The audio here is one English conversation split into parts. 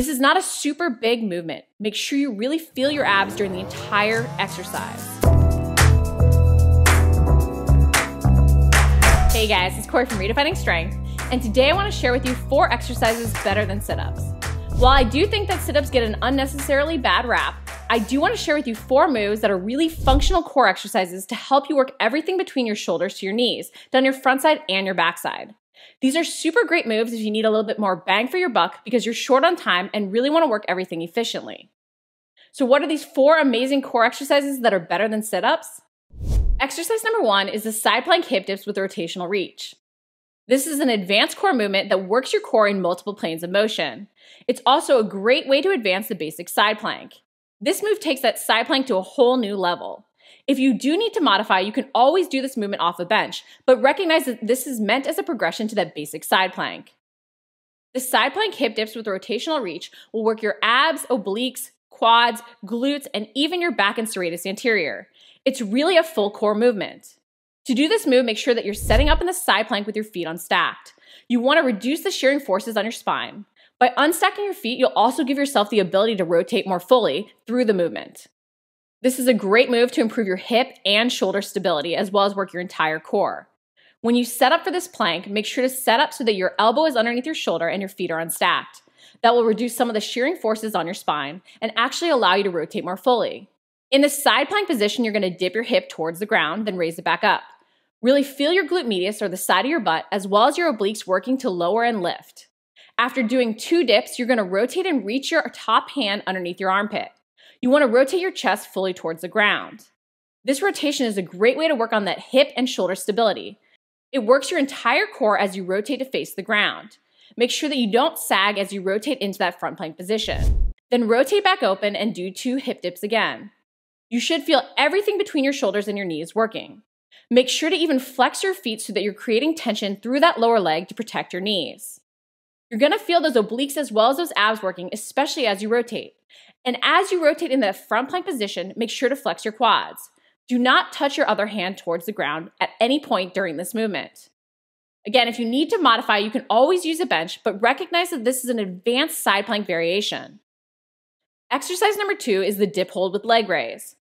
This is not a super big movement. Make sure you really feel your abs during the entire exercise. Hey guys, it's Corey from Redefining Strength, and today I want to share with you 4 exercises better than sit-ups. While I do think that sit-ups get an unnecessarily bad rap, I do want to share with you 4 moves that are really functional core exercises to help you work everything between your shoulders to your knees, down your front side and your back side. These are super great moves if you need a little bit more bang for your buck because you're short on time and really want to work everything efficiently. So what are these 4 amazing core exercises that are better than sit-ups? Exercise number 1 is the side plank hip dips with rotational reach. This is an advanced core movement that works your core in multiple planes of motion. It's also a great way to advance the basic side plank. This move takes that side plank to a whole new level. If you do need to modify, you can always do this movement off a bench, but recognize that this is meant as a progression to that basic side plank. The side plank hip dips with rotational reach will work your abs, obliques, quads, glutes, and even your back and serratus anterior. It's really a full core movement. To do this move, make sure that you're setting up in the side plank with your feet unstacked. You want to reduce the shearing forces on your spine. By unstacking your feet, you'll also give yourself the ability to rotate more fully through the movement. This is a great move to improve your hip and shoulder stability as well as work your entire core. When you set up for this plank, make sure to set up so that your elbow is underneath your shoulder and your feet are unstacked. That will reduce some of the shearing forces on your spine and actually allow you to rotate more fully. In the side plank position, you're going to dip your hip towards the ground, then raise it back up. Really feel your glute medius or the side of your butt as well as your obliques working to lower and lift. After doing 2 dips, you're going to rotate and reach your top hand underneath your armpit. You want to rotate your chest fully towards the ground. This rotation is a great way to work on that hip and shoulder stability. It works your entire core as you rotate to face the ground. Make sure that you don't sag as you rotate into that front plank position. Then rotate back open and do 2 hip dips again. You should feel everything between your shoulders and your knees working. Make sure to even flex your feet so that you're creating tension through that lower leg to protect your knees. You're going to feel those obliques as well as those abs working, especially as you rotate. And as you rotate in that front plank position, make sure to flex your quads. Do not touch your other hand towards the ground at any point during this movement. Again, if you need to modify, you can always use a bench, but recognize that this is an advanced side plank variation. Exercise number 2 is the dip hold with leg raise.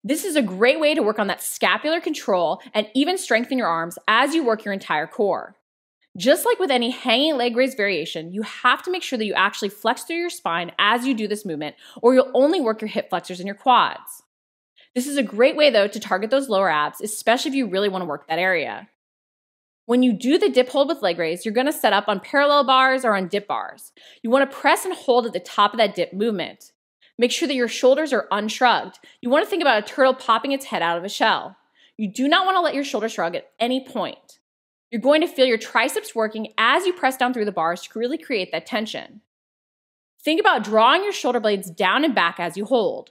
This is a great way to work on that scapular control and even strengthen your arms as you work your entire core. Just like with any hanging leg raise variation, you have to make sure that you actually flex through your spine as you do this movement, or you'll only work your hip flexors and your quads. This is a great way, though, to target those lower abs, especially if you really want to work that area. When you do the dip hold with leg raise, you're going to set up on parallel bars or on dip bars. You want to press and hold at the top of that dip movement. Make sure that your shoulders are unshrugged. You want to think about a turtle popping its head out of a shell. You do not want to let your shoulders shrug at any point. You're going to feel your triceps working as you press down through the bars to really create that tension. Think about drawing your shoulder blades down and back as you hold.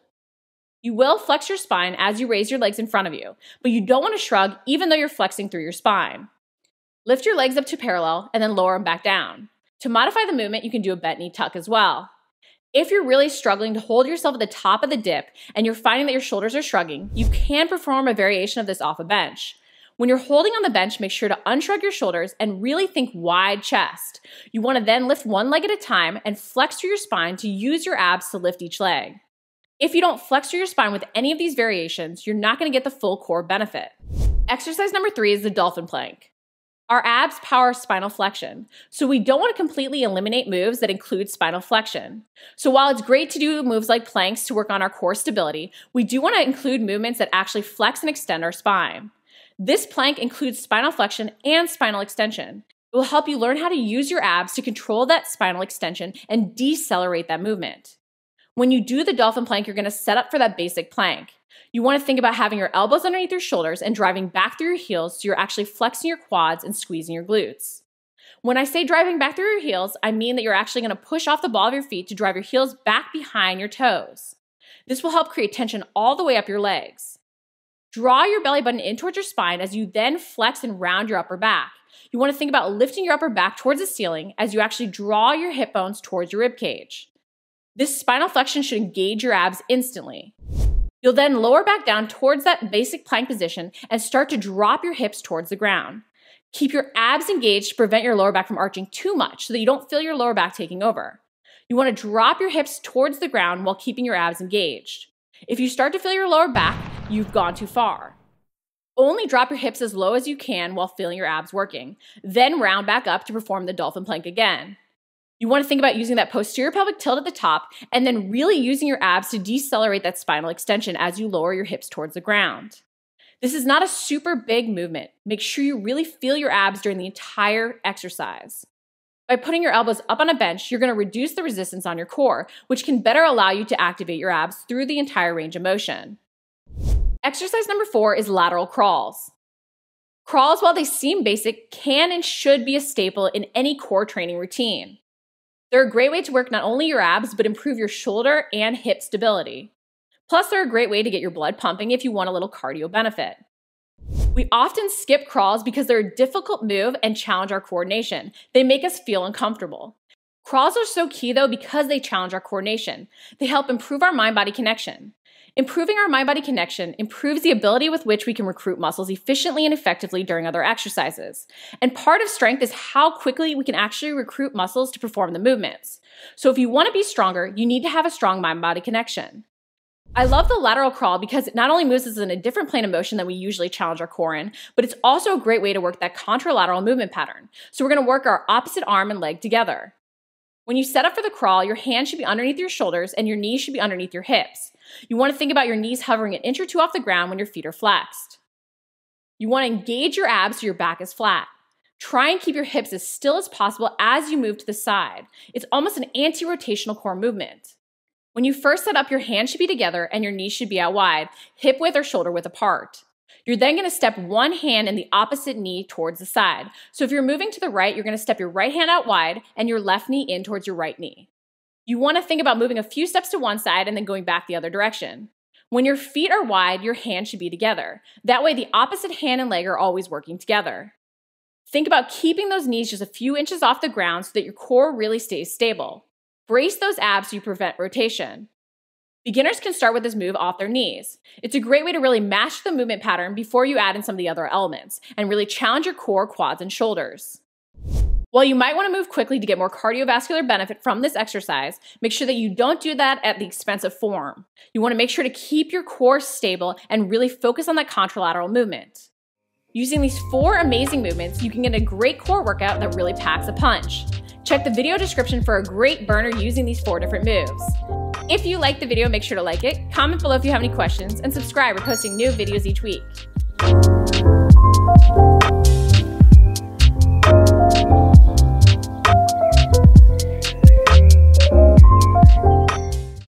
You will flex your spine as you raise your legs in front of you, but you don't want to shrug even though you're flexing through your spine. Lift your legs up to parallel and then lower them back down. To modify the movement, you can do a bent knee tuck as well. If you're really struggling to hold yourself at the top of the dip and you're finding that your shoulders are shrugging, you can perform a variation of this off a bench. When you're holding on the bench, make sure to unshrug your shoulders and really think wide chest. You want to then lift one leg at a time and flex through your spine to use your abs to lift each leg. If you don't flex through your spine with any of these variations, you're not going to get the full core benefit. Exercise number 3 is the Dolphin Plank. Our abs power spinal flexion, so we don't want to completely eliminate moves that include spinal flexion. So while it's great to do moves like planks to work on our core stability, we do want to include movements that actually flex and extend our spine. This plank includes spinal flexion and spinal extension. It will help you learn how to use your abs to control that spinal extension and decelerate that movement. When you do the Dolphin Plank, you're going to set up for that basic plank. You want to think about having your elbows underneath your shoulders and driving back through your heels so you're actually flexing your quads and squeezing your glutes. When I say driving back through your heels, I mean that you're actually going to push off the ball of your feet to drive your heels back behind your toes. This will help create tension all the way up your legs. Draw your belly button in towards your spine as you then flex and round your upper back. You want to think about lifting your upper back towards the ceiling as you actually draw your hip bones towards your rib cage. This spinal flexion should engage your abs instantly. You'll then lower back down towards that basic plank position and start to drop your hips towards the ground. Keep your abs engaged to prevent your lower back from arching too much so that you don't feel your lower back taking over. You want to drop your hips towards the ground while keeping your abs engaged. If you start to feel your lower back, you've gone too far. Only drop your hips as low as you can while feeling your abs working, then round back up to perform the Dolphin Plank again. You want to think about using that posterior pelvic tilt at the top and then really using your abs to decelerate that spinal extension as you lower your hips towards the ground. This is not a super big movement. Make sure you really feel your abs during the entire exercise. By putting your elbows up on a bench, you're going to reduce the resistance on your core, which can better allow you to activate your abs through the entire range of motion. Exercise number 4 is lateral crawls. Crawls, while they seem basic, can and should be a staple in any core training routine. They're a great way to work not only your abs, but improve your shoulder and hip stability. Plus, they're a great way to get your blood pumping if you want a little cardio benefit. We often skip crawls because they're a difficult move and challenge our coordination. They make us feel uncomfortable. Crawls are so key though because they challenge our coordination. They help improve our mind-body connection. Improving our mind-body connection improves the ability with which we can recruit muscles efficiently and effectively during other exercises. And part of strength is how quickly we can actually recruit muscles to perform the movements. So if you want to be stronger, you need to have a strong mind-body connection. I love the lateral crawl because it not only moves us in a different plane of motion than we usually challenge our core in, but it's also a great way to work that contralateral movement pattern. So we're going to work our opposite arm and leg together. When you set up for the crawl, your hands should be underneath your shoulders and your knees should be underneath your hips. You want to think about your knees hovering an inch or two off the ground when your feet are flexed. You want to engage your abs so your back is flat. Try and keep your hips as still as possible as you move to the side. It's almost an anti-rotational core movement. When you first set up, your hands should be together and your knees should be out wide, hip width or shoulder width apart. You're then going to step one hand in the opposite knee towards the side. So if you're moving to the right, you're going to step your right hand out wide and your left knee in towards your right knee. You want to think about moving a few steps to one side and then going back the other direction. When your feet are wide, your hands should be together. That way the opposite hand and leg are always working together. Think about keeping those knees just a few inches off the ground so that your core really stays stable. Brace those abs so you prevent rotation. Beginners can start with this move off their knees. It's a great way to really master the movement pattern before you add in some of the other elements and really challenge your core, quads, and shoulders. While you might want to move quickly to get more cardiovascular benefit from this exercise, make sure that you don't do that at the expense of form. You want to make sure to keep your core stable and really focus on that contralateral movement. Using these 4 amazing movements, you can get a great core workout that really packs a punch. Check the video description for a great burner using these 4 different moves. If you liked the video, make sure to like it, comment below if you have any questions, and subscribe. We're posting new videos each week.